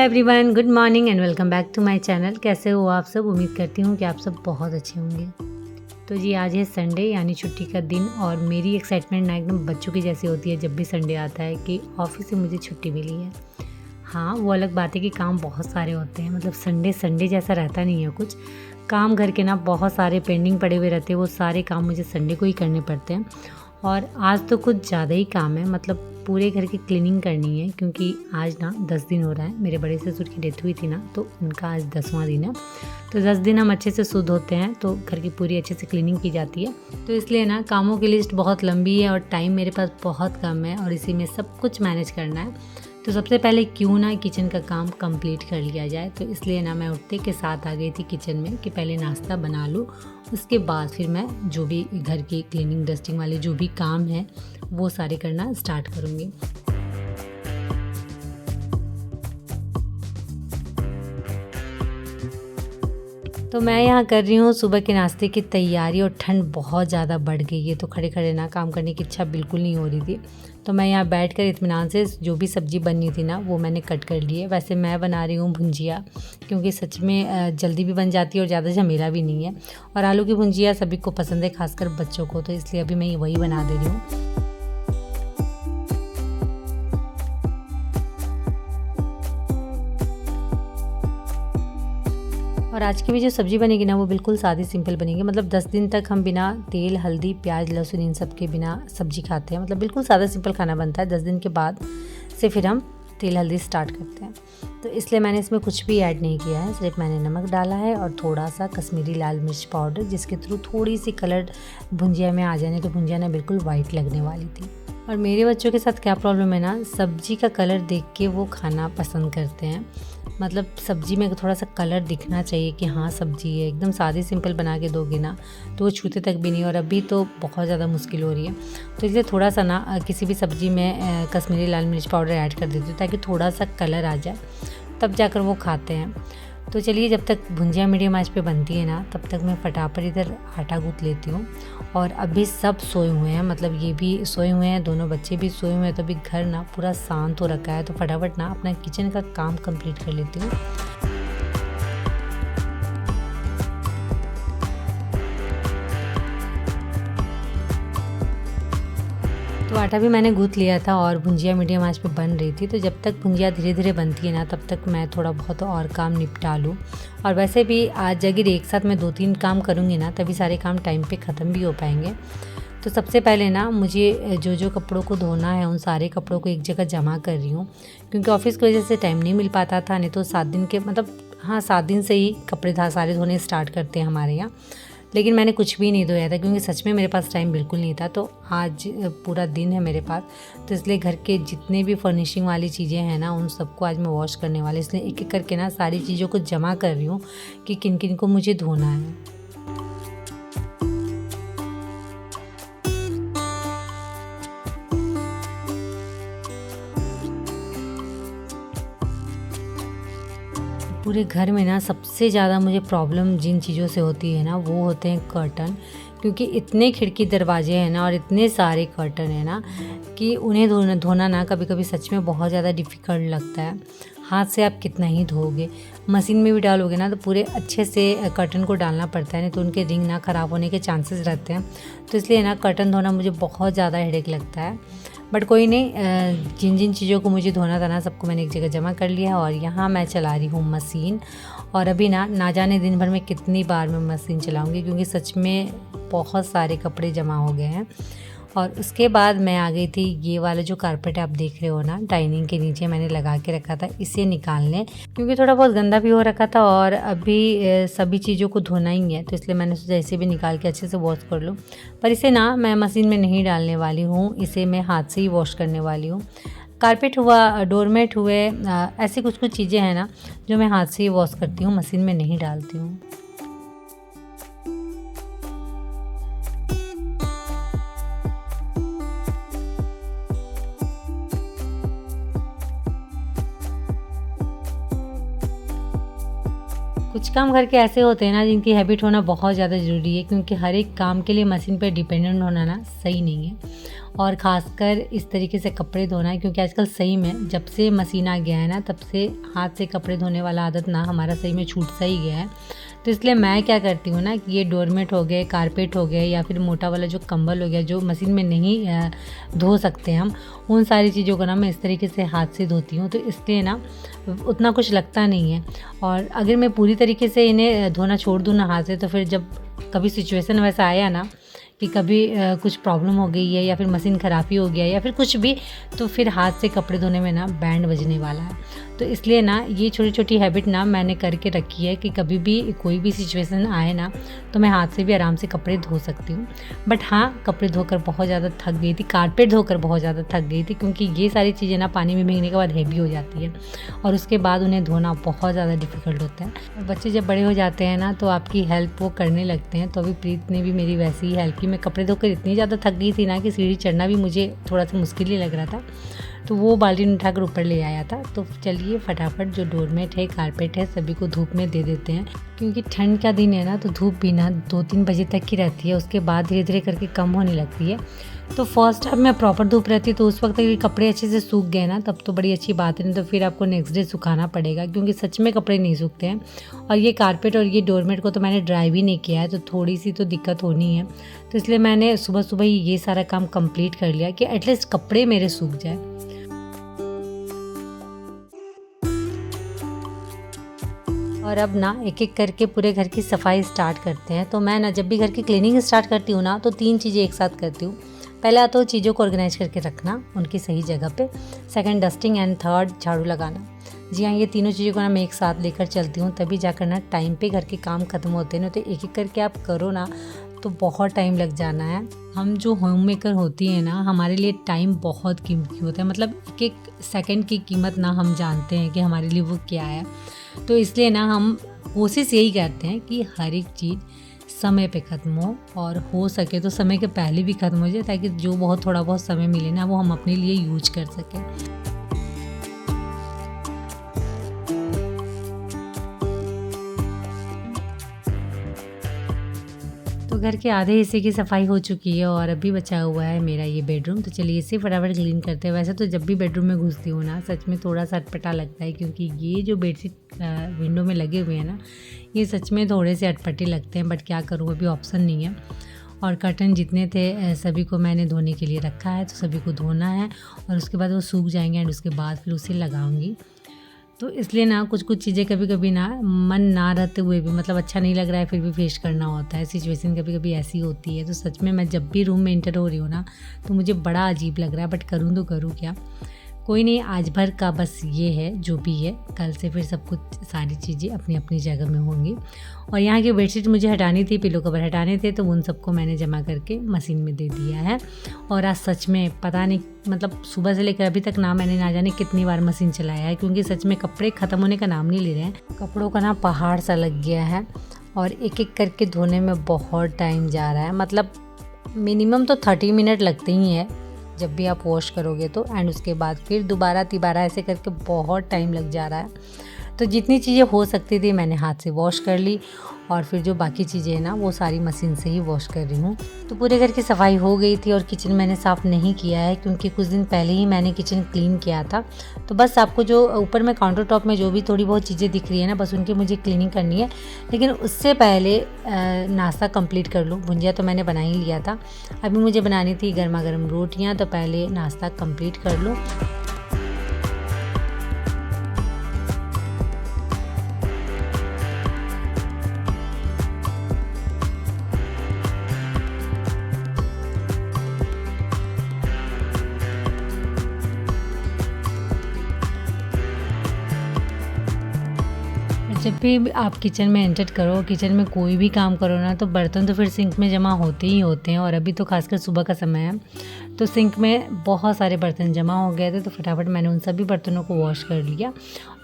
Everyone, good morning and welcome back to my channel. कैसे हो आप सब? उम्मीद करती हूँ कि आप सब बहुत अच्छे होंगे। तो जी आज है संडे यानी छुट्टी का दिन और मेरी एक्साइटमेंट ना एकदम बच्चों की जैसी होती है जब भी संडे आता है कि ऑफिस से मुझे छुट्टी मिली है। हाँ, वो अलग बात है कि काम बहुत सारे होते हैं, मतलब संडे जैसा रहता नहीं है कुछ। काम घर के ना बहुत सारे पेंडिंग पड़े हुए रहते हैं, वो सारे काम मुझे संडे को ही करने पड़ते हैं। और आज तो कुछ ज़्यादा ही काम है, मतलब पूरे घर की क्लीनिंग करनी है क्योंकि आज ना 10 दिन हो रहा है। मेरे बड़े ससुर की डेथ हुई थी ना, तो उनका आज 10वां दिन है। तो 10 दिन हम अच्छे से शुद्ध होते हैं तो घर की पूरी अच्छे से क्लीनिंग की जाती है। तो इसलिए ना कामों की लिस्ट बहुत लंबी है और टाइम मेरे पास बहुत कम है और इसी में सब कुछ मैनेज करना है। तो सबसे पहले क्यों ना किचन का काम कंप्लीट कर लिया जाए। तो इसलिए ना मैं उठते के साथ आ गई थी किचन में कि पहले नाश्ता बना लूँ, उसके बाद फिर मैं जो भी घर की क्लीनिंग डस्टिंग वाले जो भी काम है वो सारे करना स्टार्ट करूँगी। तो मैं यहाँ कर रही हूँ सुबह के नाश्ते की तैयारी और ठंड बहुत ज़्यादा बढ़ गई है तो खड़े खड़े ना काम करने की इच्छा बिल्कुल नहीं हो रही थी। तो मैं यहाँ बैठकर इत्मीनान से जो भी सब्ज़ी बननी थी ना वो मैंने कट कर ली है। वैसे मैं बना रही हूँ भुंजिया, क्योंकि सच में जल्दी भी बन जाती है और ज़्यादा झमेला भी नहीं है। और आलू की भुंजिया सभी को पसंद है, खासकर बच्चों को, तो इसलिए अभी मैं वही बना दे रही हूँ। और आज की भी जो सब्ज़ी बनेगी ना वो बिल्कुल सादी सिंपल बनेगी। मतलब 10 दिन तक हम बिना तेल, हल्दी, प्याज, लहसुन इन सब के बिना सब्ज़ी खाते हैं। मतलब बिल्कुल सादा सिंपल खाना बनता है। 10 दिन के बाद से फिर हम तेल हल्दी स्टार्ट करते हैं। तो इसलिए मैंने इसमें कुछ भी ऐड नहीं किया है, सिर्फ मैंने नमक डाला है और थोड़ा सा कश्मीरी लाल मिर्च पाउडर, जिसके थ्रू थोड़ी सी कलर भुंजिया में आ जाने तो भुंजिया ना बिल्कुल वाइट लगने वाली थी। और मेरे बच्चों के साथ क्या प्रॉब्लम है ना, सब्जी का कलर देख के वो खाना पसंद करते हैं। मतलब सब्जी में थोड़ा सा कलर दिखना चाहिए कि हाँ सब्जी है। एकदम सादी सिंपल बना के दोगे ना तो वो छूते तक भी नहीं, और अभी तो बहुत ज़्यादा मुश्किल हो रही है। तो इसलिए थोड़ा सा ना किसी भी सब्ज़ी में कश्मीरी लाल मिर्च पाउडर ऐड कर देती हूँ ताकि थोड़ा सा कलर आ जाए, तब जाकर वो खाते हैं। तो चलिए, जब तक भुंजिया मीडियम आंच पे बनती है ना तब तक मैं फटाफट इधर आटा गूँथ लेती हूँ। और अभी सब सोए हुए हैं, मतलब ये भी सोए हुए हैं, दोनों बच्चे भी सोए हुए हैं। तो अभी घर ना पूरा शांत हो रखा है, तो फटाफट ना अपना किचन का काम कंप्लीट कर लेती हूँ। तो आटा भी मैंने गूँथ लिया था और भुंजिया मीडियम आंच पे बन रही थी। तो जब तक भुंजिया धीरे धीरे बनती है ना तब तक मैं थोड़ा बहुत और काम निपटा लूँ। और वैसे भी आज अगर एक साथ मैं 2-3 काम करूँगी ना तभी सारे काम टाइम पे ख़त्म भी हो पाएंगे। तो सबसे पहले ना मुझे जो जो कपड़ों को धोना है उन सारे कपड़ों को एक जगह जमा कर रही हूँ, क्योंकि ऑफिस की वजह से टाइम नहीं मिल पाता था। नहीं तो 7 दिन के, मतलब हाँ 7 दिन से ही कपड़े सारे धोने स्टार्ट करते हैं हमारे यहाँ। लेकिन मैंने कुछ भी नहीं धोया था क्योंकि सच में मेरे पास टाइम बिल्कुल नहीं था। तो आज पूरा दिन है मेरे पास, तो इसलिए घर के जितने भी फर्निशिंग वाली चीज़ें हैं ना उन सबको आज मैं वॉश करने वाली, इसलिए एक एक करके ना सारी चीज़ों को जमा कर रही हूँ कि किन किन को मुझे धोना है। पूरे घर में ना सबसे ज़्यादा मुझे प्रॉब्लम जिन चीज़ों से होती है ना वो होते हैं कर्टन, क्योंकि इतने खिड़की दरवाजे हैं ना और इतने सारे कर्टन हैं ना कि उन्हें धोना ना कभी कभी सच में बहुत ज़्यादा डिफ़िकल्ट लगता है। हाथ से आप कितना ही धोगे, मशीन में भी डालोगे ना तो पूरे अच्छे से कर्टन को डालना पड़ता है, नहीं तो उनके रिंग ना ख़राब होने के चांसेस रहते हैं। तो इसलिए ना कर्टन धोना मुझे बहुत ज़्यादा हेडेक लगता है। बट कोई नहीं, जिन जिन चीज़ों को मुझे धोना था ना सबको मैंने एक जगह जमा कर लिया। और यहाँ मैं चला रही हूँ मशीन, और अभी ना जाने दिन भर में कितनी बार मैं मशीन चलाऊँगी, क्योंकि सच में बहुत सारे कपड़े जमा हो गए हैं। और उसके बाद मैं आ गई थी, ये वाला जो कारपेट आप देख रहे हो ना डाइनिंग के नीचे मैंने लगा के रखा था, इसे निकालने, क्योंकि थोड़ा बहुत गंदा भी हो रखा था और अभी सभी चीज़ों को धोना ही है। तो इसलिए मैंने सोचा इसे भी निकाल के अच्छे से वॉश कर लूँ। पर इसे ना मैं मशीन में नहीं डालने वाली हूँ, इसे मैं हाथ से ही वॉश करने वाली हूँ। कारपेट हुआ, डोरमेट हुए, ऐसी कुछ कुछ चीज़ें हैं ना जो मैं हाथ से ही वॉश करती हूँ, मशीन में नहीं डालती हूँ। कुछ काम घर के ऐसे होते हैं ना जिनकी हैबिट होना बहुत ज़्यादा ज़रूरी है, क्योंकि हर एक काम के लिए मशीन पर डिपेंडेंट होना ना सही नहीं है। और ख़ासकर इस तरीके से कपड़े धोना है, क्योंकि आजकल सही में जब से मशीन आ गया है ना, तब से हाथ से कपड़े धोने वाला आदत ना हमारा सही में छूट सा ही गया है। तो इसलिए मैं क्या करती हूँ ना कि ये डोरमेट हो गए, कारपेट हो गए, या फिर मोटा वाला जो कंबल हो गया जो मशीन में नहीं धो सकते हम, उन सारी चीज़ों को ना मैं इस तरीके से हाथ से धोती हूँ। तो इसलिए ना उतना कुछ लगता नहीं है। और अगर मैं पूरी तरीके से इन्हें धोना छोड़ दूँ ना हाथ से, तो फिर जब कभी सिचुएशन वैसा आया ना कि कभी कुछ प्रॉब्लम हो गई है या फिर मशीन ख़राबी हो गया है या फिर कुछ भी, तो फिर हाथ से कपड़े धोने में ना बैंड बजने वाला है। तो इसलिए ना ये छोटी छोटी हैबिट ना मैंने करके रखी है कि कभी भी कोई भी सिचुएशन आए ना, तो मैं हाथ से भी आराम से कपड़े धो सकती हूँ। बट हाँ, कपड़े धोकर बहुत ज़्यादा थक गई थी, कारपेट धोकर बहुत ज़्यादा थक गई थी, क्योंकि ये सारी चीज़ें ना पानी में भीगने के बाद हैवी हो जाती है और उसके बाद उन्हें धोना बहुत ज़्यादा डिफ़िकल्ट होता है। और बच्चे जब बड़े हो जाते हैं ना, तो आपकी हेल्प वो करने लगते हैं। तो अभी प्रीत ने भी मेरी वैसी ही हेल्प की। मैं कपड़े धोकर इतनी ज़्यादा थक गई थी ना कि सीढ़ी चढ़ना भी मुझे थोड़ा सा मुश्किल ही लग रहा था। तो वो बाल्टी उठाकर ऊपर ले आया था। तो चलिए फटाफट जो डोरमेट है, कारपेट है, सभी को धूप में दे देते हैं, क्योंकि ठंड का दिन है ना, तो धूप भी ना 2-3 बजे तक की रहती है, उसके बाद धीरे धीरे करके कम होने लगती है। तो फर्स्ट टाइम में प्रॉपर धूप रहती है, तो उस वक्त अगर कपड़े अच्छे से सूख गए ना, तब तो बड़ी अच्छी बात है, नहीं तो फिर आपको नेक्स्ट डे सुखाना पड़ेगा, क्योंकि सच में कपड़े नहीं सूखते हैं। और ये कारपेट और ये डोरमेट को तो मैंने ड्राई भी नहीं किया है, तो थोड़ी सी तो दिक्कत होनी है। तो इसलिए मैंने सुबह सुबह ही ये सारा काम कंप्लीट कर लिया कि एटलीस्ट कपड़े मेरे सूख जाए। और अब ना एक एक करके पूरे घर की सफाई स्टार्ट करते हैं। तो मैं ना जब भी घर की क्लीनिंग स्टार्ट करती हूँ ना, तो 3 चीज़ें एक साथ करती हूँ। पहला तो चीज़ों को ऑर्गेनाइज करके रखना उनकी सही जगह पे, सेकंड डस्टिंग, एंड थर्ड झाड़ू लगाना। जी हाँ, ये तीनों चीज़ों को ना मैं एक साथ लेकर चलती हूँ, तभी जाकर ना टाइम पे घर के काम ख़त्म होते हैं। तो एक एक करके आप करो ना, तो बहुत टाइम लग जाना है। हम जो होम मेकर होती हैं ना, हमारे लिए टाइम बहुत कीमती होता है। मतलब एक एक सेकंड की कीमत ना हम जानते हैं कि हमारे लिए वो क्या है। तो इसलिए ना हम कोशिश यही करते हैं कि हर एक चीज़ समय पे ख़त्म हो, और हो सके तो समय के पहले भी ख़त्म हो जाए, ताकि जो बहुत थोड़ा बहुत समय मिले ना, वो हम अपने लिए यूज कर सकें। तो घर के आधे हिस्से की सफाई हो चुकी है और अभी बचा हुआ है मेरा ये बेडरूम। तो चलिए इसे फटाफट क्लीन करते हैं। वैसे तो जब भी बेडरूम में घुसती हूँ ना, सच में थोड़ा सा अटपटा लगता है, क्योंकि ये जो बेडशीट विंडो में लगे हुए हैं ना, ये सच में थोड़े से अटपटे लगते हैं। बट क्या करूँ, अभी ऑप्शन नहीं है। और कर्टन जितने थे सभी को मैंने धोने के लिए रखा है, तो सभी को धोना है और उसके बाद वो सूख जाएंगे, एंड उसके बाद फिर उसे लगाऊंगी। तो इसलिए ना कुछ कुछ चीज़ें कभी कभी ना मन ना रहते हुए भी, मतलब अच्छा नहीं लग रहा है, फिर भी फेस करना होता है। सिचुएशन कभी कभी ऐसी होती है। तो सच में मैं जब भी रूम में एंटर हो रही हूँ ना, तो मुझे बड़ा अजीब लग रहा है, बट करूँ तो करूँ क्या। कोई नहीं, आज भर का बस ये है जो भी है, कल से फिर सब कुछ सारी चीज़ें अपनी अपनी जगह में होंगी। और यहाँ की बेडशीट मुझे हटानी थी, पिलो कवर हटाने थे, तो उन सबको मैंने जमा करके मशीन में दे दिया है। और आज सच में पता नहीं, मतलब सुबह से लेकर अभी तक ना मैंने ना जाने कितनी बार मशीन चलाया है, क्योंकि सच में कपड़े ख़त्म होने का नाम नहीं ले रहे हैं। कपड़ों का ना पहाड़ सा लग गया है, और एक एक करके धोने में बहुत टाइम जा रहा है। मतलब मिनिमम तो 30 मिनट लगते ही हैं जब भी आप वॉश करोगे तो, एंड उसके बाद फिर दोबारा तिबारा ऐसे करके बहुत टाइम लग जा रहा है। तो जितनी चीज़ें हो सकती थी मैंने हाथ से वॉश कर ली, और फिर जो बाकी चीज़ें हैं ना, वो सारी मशीन से ही वॉश कर रही हूँ। तो पूरे घर की सफाई हो गई थी, और किचन मैंने साफ़ नहीं किया है, क्योंकि कुछ दिन पहले ही मैंने किचन क्लीन किया था। तो बस आपको जो ऊपर में काउंटर टॉप में जो भी थोड़ी बहुत चीज़ें दिख रही है ना, बस उनकी मुझे क्लीनिंग करनी है। लेकिन उससे पहले नाश्ता कंप्लीट कर लूँ। भुंजिया तो मैंने बना ही लिया था, अभी मुझे बनानी थी गर्मा गर्म रोटियाँ, तो पहले नाश्ता कंप्लीट कर लूँ। जब भी आप किचन में एंटर करो, किचन में कोई भी काम करो ना, तो बर्तन तो फिर सिंक में जमा होते ही होते हैं। और अभी तो खासकर सुबह का समय है, तो सिंक में बहुत सारे बर्तन जमा हो गए थे। तो फटाफट मैंने उन सभी बर्तनों को वॉश कर लिया,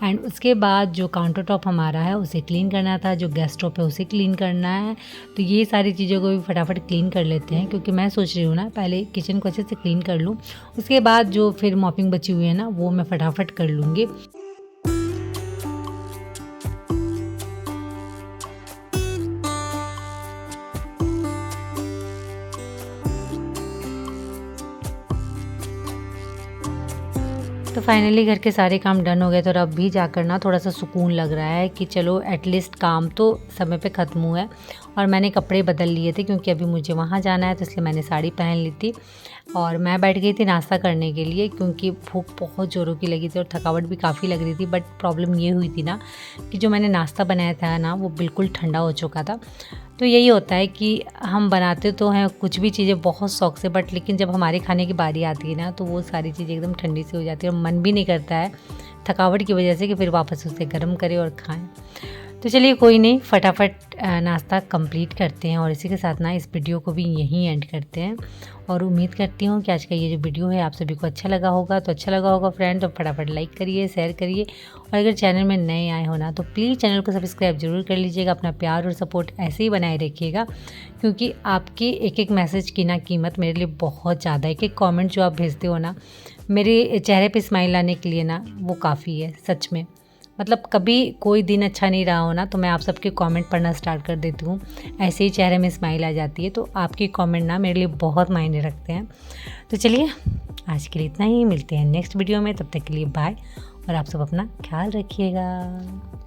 एंड उसके बाद जो काउंटर टॉप हमारा है उसे क्लीन करना था, जो गैस स्टोव है उसे क्लीन करना है। तो ये सारी चीज़ों को भी फटाफट क्लीन कर लेते हैं, क्योंकि मैं सोच रही हूँ ना पहले किचन को अच्छे से क्लीन कर लूँ, उसके बाद जो फिर मॉपिंग बची हुई है ना, वो मैं फटाफट कर लूँगी। तो फाइनली घर के सारे काम डन हो गए, तो अब भी जाकर ना थोड़ा सा सुकून लग रहा है कि चलो एटलीस्ट काम तो समय पे ख़त्म हुआ है। और मैंने कपड़े बदल लिए थे क्योंकि अभी मुझे वहाँ जाना है, तो इसलिए मैंने साड़ी पहन ली थी और मैं बैठ गई थी नाश्ता करने के लिए क्योंकि भूख बहुत ज़ोरों की लगी थी और थकावट भी काफ़ी लग रही थी। बट प्रॉब्लम ये हुई थी ना कि जो मैंने नाश्ता बनाया था ना वो बिल्कुल ठंडा हो चुका था। तो यही होता है कि हम बनाते तो हैं कुछ भी चीज़ें बहुत शौक से, बट लेकिन जब हमारे खाने की बारी आती है ना तो वो सारी चीज़ें एकदम ठंडी सी हो जाती है और मन भी नहीं करता है थकावट की वजह से कि फिर वापस उसे गर्म करें और खाएं। तो चलिए कोई नहीं, फटाफट नाश्ता कंप्लीट करते हैं और इसी के साथ ना इस वीडियो को भी यहीं एंड करते हैं। और उम्मीद करती हूँ कि आज का ये जो वीडियो है आप सभी को अच्छा लगा होगा। तो अच्छा लगा होगा फ्रेंड तो फटाफट लाइक करिए, शेयर करिए और अगर चैनल में नए आए हो ना तो प्लीज़ चैनल को सब्सक्राइब जरूर कर लीजिएगा। अपना प्यार और सपोर्ट ऐसे ही बनाए रखिएगा क्योंकि आपकी एक एक मैसेज की ना कीमत मेरे लिए बहुत ज़्यादा है। एक एक कॉमेंट जो आप भेजते हो ना मेरे चेहरे पर स्माइल लाने के लिए ना वो काफ़ी है सच में। मतलब कभी कोई दिन अच्छा नहीं रहा हो ना तो मैं आप सबके कमेंट पढ़ना स्टार्ट कर देती हूँ, ऐसे ही चेहरे में स्माइल आ जाती है। तो आपके कमेंट ना मेरे लिए बहुत मायने रखते हैं। तो चलिए आज के लिए इतना ही, मिलते हैं नेक्स्ट वीडियो में, तब तक के लिए बाय और आप सब अपना ख्याल रखिएगा।